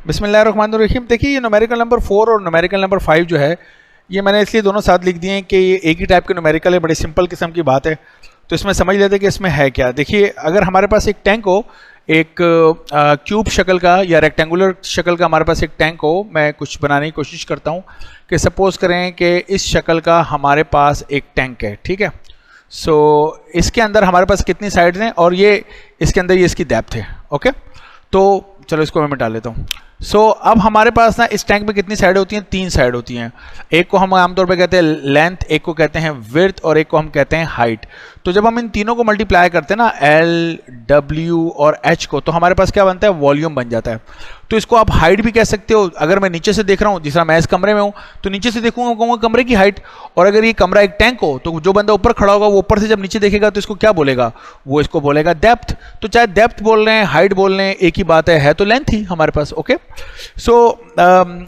बिस्मिल्लाहिर्रहमानिर्रहीम। देखिए ये न्यूमेरिकल नंबर 4 और न्यूमेरिकल नंबर 5 जो है ये मैंने इसलिए दोनों साथ लिख दिए हैं कि ये एक ही टाइप के न्यूमेरिकल है, बड़ी सिंपल किस्म की बात है। तो इसमें समझ लेते हैं कि इसमें है क्या। देखिए अगर हमारे पास एक टैंक हो, एक क्यूब शक्ल का या रेक्टेंगुलर शक्ल का हमारे पास एक टैंक हो, मैं कुछ बनाने की कोशिश करता हूँ कि सपोज करें कि इस शक्ल का हमारे पास एक टैंक है, ठीक है। सो इसके अंदर हमारे पास कितनी साइड्स हैं और ये इसके अंदर ये इसकी डेप्थ है, ओके। तो चलो इसको मैं मिटा लेता हूँ। सो अब हमारे पास ना इस टैंक में कितनी साइड होती हैं? 3 साइड होती हैं। एक को हम आमतौर पे कहते हैं लेंथ, एक को कहते हैं विड्थ और एक को हम कहते हैं हाइट। तो जब हम इन तीनों को मल्टीप्लाई करते हैं ना L, W और H को, तो हमारे पास क्या बनता है? वॉल्यूम बन जाता है। तो इसको आप हाइट भी कह सकते हो। अगर मैं नीचे से देख रहा हूँ, जिस तरह मैं इस कमरे में हूँ, तो नीचे से देखूंगा, कहूँगा कमरे की हाइट। और अगर ये कमरा एक टैंक हो तो जो बंदा ऊपर खड़ा होगा वो ऊपर से जब नीचे देखेगा तो इसको क्या बोलेगा? वो इसको बोलेगा डेप्थ। तो चाहे डेप्थ बोल रहे हैं, हाइट बोल रहे हैं, एक ही बात है तो लेंथ ही हमारे पास, ओके। सो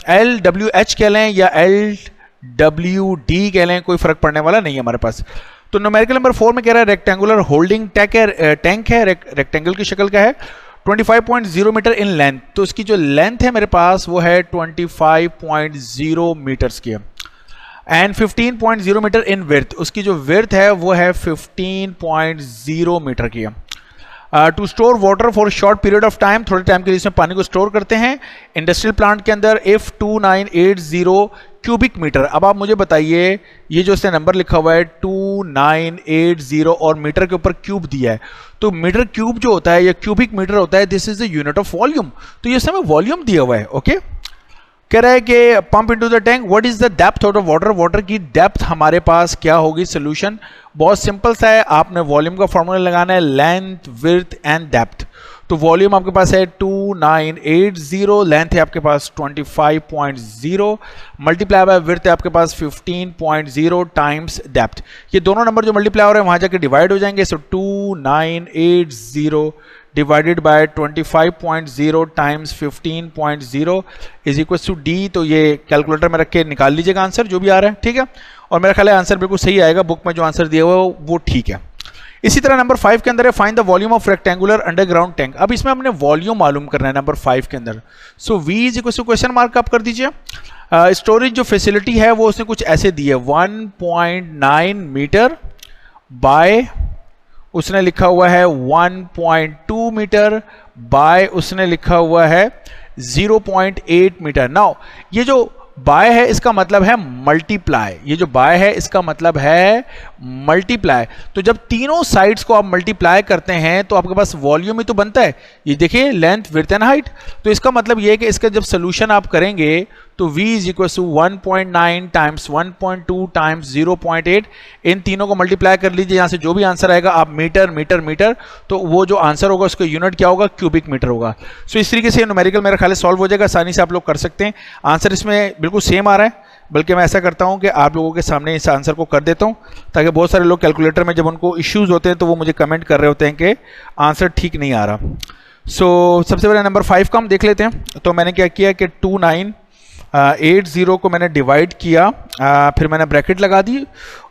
LWH कह लें या LWD कह लें, कोई फर्क पड़ने वाला नहीं है हमारे पास। तो न्यूमेरिकल नंबर 4 में कह रहा है रेक्टेंगुलर होल्डिंग टैंक है, रेक्टेंगल की शक्ल का है, 25.0 मीटर इन लेंथ। तो इसकी जो लेंथ है मेरे पास वो है 25.0 मीटर्स की है। एंड 15.0 मीटर इन विड्थ, उसकी जो विड्थ है वो है 15.0 मीटर की है। To store water for short period of time, थोड़े टाइम के लिए इसमें पानी को स्टोर करते हैं इंडस्ट्रियल प्लांट के अंदर। If 2980 cubic metre. अब आप मुझे बताइए, ये जो इसने नंबर लिखा हुआ है 2980 और मीटर के ऊपर क्यूब दिया है, तो मीटर क्यूब जो होता है या क्यूबिक मीटर होता है, this is the unit of volume. तो ये समय वॉल्यूम दिया हुआ है, ओके। कह रहा है कि pump into the tank, what is the depth of water. Water की डेप्थ हमारे पास क्या होगी? सोल्यूशन बहुत सिंपल सा है, आपने वॉल्यूम का फॉर्मूला लगाना है, लेंथ, विड्थ एंड डेप्थ। तो वॉल्यूम आपके पास है 2980, लेंथ है आपके पास 25.0, मल्टीप्लाई बाय विड्थ है आपके पास 15.0 टाइम्स डेप्थ। ये दोनों नंबर जो मल्टीप्लाई हो रहे हैं वहां जाके डिवाइड हो जाएंगे। So 2980 divided by 25.0 times 15.0 is equal to D. तो ये कैलकुलेटर में रख के निकाल लीजिएगा आंसर जो भी आ रहा है, ठीक है। और मेरा ख्याल है आंसर बिल्कुल सही आएगा, बुक में जो आंसर दिया हुआ है वो ठीक है। इसी तरह नंबर 5 के अंदर है find the volume of rectangular underground tank. अब इसमें हमने वॉल्यूम मालूम करना है नंबर 5 के अंदर। So V is equal to question mark आप कर दीजिए। स्टोरेज जो फैसिलिटी है वो उसने कुछ ऐसे दी है, 1.9 मीटर बाय उसने लिखा हुआ है 1.2 मीटर बाय उसने लिखा हुआ है 0.8 मीटर। नाउ ये जो बाय है इसका मतलब है मल्टीप्लाई, ये जो बाय है इसका मतलब है मल्टीप्लाई। तो जब तीनों साइड्स को आप मल्टीप्लाई करते हैं तो आपके पास वॉल्यूम ही तो बनता है। ये देखिए लेंथ, विड्थ एंड हाइट। तो इसका मतलब ये है कि इसका जब सोल्यूशन आप करेंगे तो V is equal to 1.9 times 1.2 times 0.8, इन तीनों को मल्टीप्लाई कर लीजिए, यहां से जो भी आंसर आएगा आप मीटर मीटर मीटर, तो वो जो आंसर होगा उसका यूनिट क्या होगा? क्यूबिक मीटर होगा। सो इस तरीके से न्यूमेरिकल मेरा ख्याल सॉल्व हो जाएगा, आसानी से आप लोग कर सकते हैं। आंसर इसमें बिल्कुल सेम आ रहा है, बल्कि मैं ऐसा करता हूं कि आप लोगों के सामने इस आंसर को कर देता हूं, ताकि बहुत सारे लोग कैलकुलेटर में जब उनको इश्यूज होते हैं तो वो मुझे कमेंट कर रहे होते हैं कि आंसर ठीक नहीं आ रहा। सो सबसे पहले नंबर 5 का हम देख लेते हैं। तो मैंने क्या किया कि 2980 को मैंने डिवाइड किया, फिर मैंने ब्रैकेट लगा दी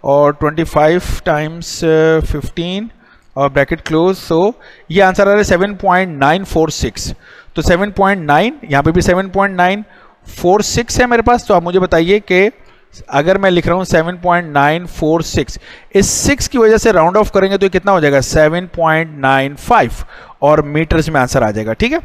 और 25 टाइम्स 15 और ब्रैकेट क्लोज। सो ये आंसर आ रहा है 7.946। तो 7.9, यहाँ पे भी 7.946 है मेरे पास। तो आप मुझे बताइए कि अगर मैं लिख रहा हूँ 7.946, इस 6 की वजह से राउंड ऑफ करेंगे तो ये कितना हो जाएगा? 7.95 और मीटर्स में आंसर आ जाएगा, ठीक है।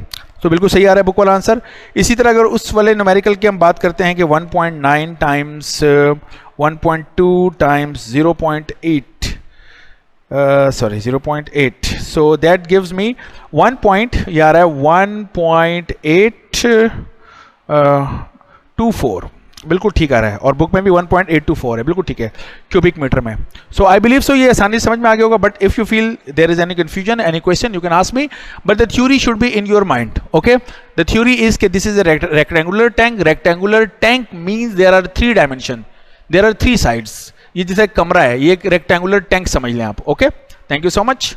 तो बिल्कुल सही आ रहा है बुक वाला आंसर। इसी तरह अगर उस वाले न्यूमेरिकल की हम बात करते हैं कि 1.9 times 1.2 times 0.8, so that gives me 1 point, ये आ रहा है 1.824, बिल्कुल ठीक आ रहा है। और बुक में भी 1.824 है, बिल्कुल ठीक है क्यूबिक मीटर में। सो आई बिलीव सो ये आसानी समझ में आ गया होगा। But if you feel there is any confusion, any question, you can ask me, but the theory should be in your mind, okay. The theory is कि this is a rectangular tank. Rectangular tank means there are 3 dimension, there are 3 sides. ये जैसे कमरा है, ये एक rectangular tank समझ लें आप, okay. Thank you so much.